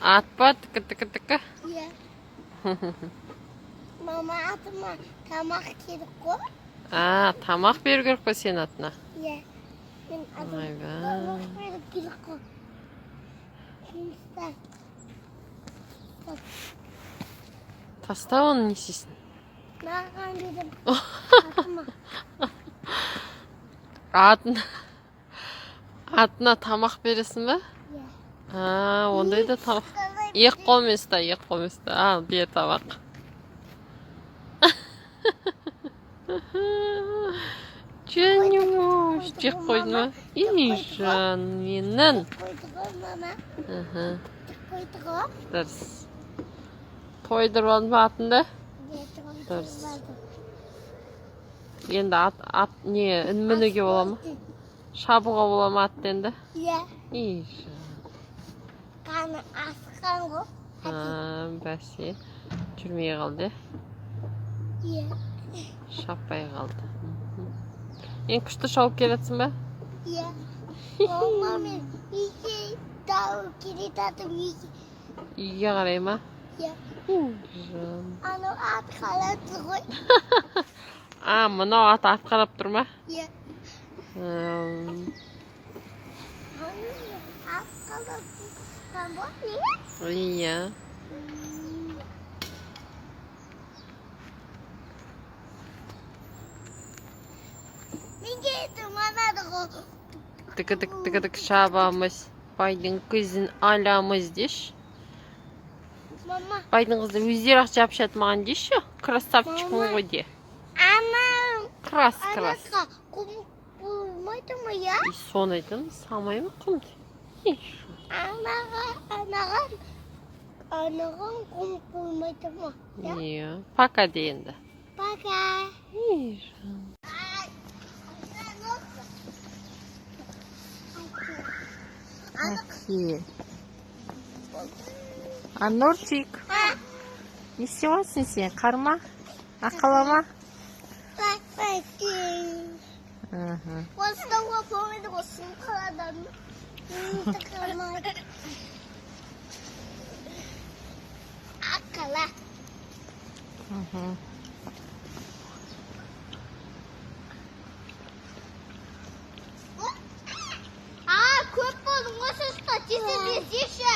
Ат па тікі-тікі-тікі? Иә. Мама, атыма тамақ керек қой. Тамақ беру керек қой сен атына? Иә. Мен тамақ беру керек қой. Таста оны не істейсің? Маған берем. Атына тамақ бересің бе? Иә. Ондай да тамақ. Екі қолмен ұста, екі қолмен ұста. Ал, бер тамақ. Жаным, жек қойдың ба? Жан, менің. Қойды ғой, мама. Қойды ғой. Дұрыс. Тойдырып алдың ба атынды? Дұрыс. Енді ат не, үн мінуге бола ма? Шабуға бола ма атты енді? Иә. Жан. Қаны асқан ғой. Бәсе, жүрмей қалды. Иә. Шаппай қалды. Ең күшті шауып келетсің бе? Иә. Мама мен үйге дауы келетатым үйге. Үйге қарай ма? Иә. Жан. Анау ат қалады ғой. Мынау ат қарап тұр ма? Иә. Ат қалады. Иә. Менге тұрманады ғой. Тік-тік шабамыз. Байдың көзін аламыз деш. Мама. Байдың қызды өздері ақ жапшады маған деші. Красавчикмын ғой де. Анам. Крас. Анаққа құм болмайды ма, я? Соны айтын, самай ма құмды? Анаған құм болмайды ма, я? Иә. Пока дейінді. Пока. Нұрчик, не істеватсың сен? Қарма? Ақылама? Осыдауға помайды ғой, қаладан. Ақыла. Көп болдың осы ұста, тезі безеші.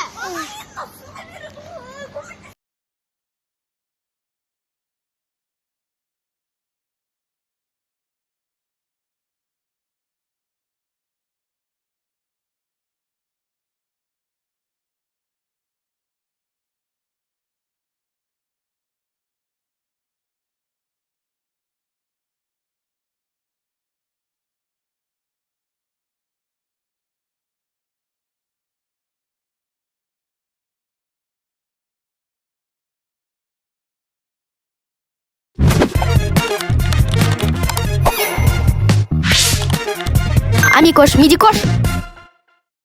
Амикош, Мидикош.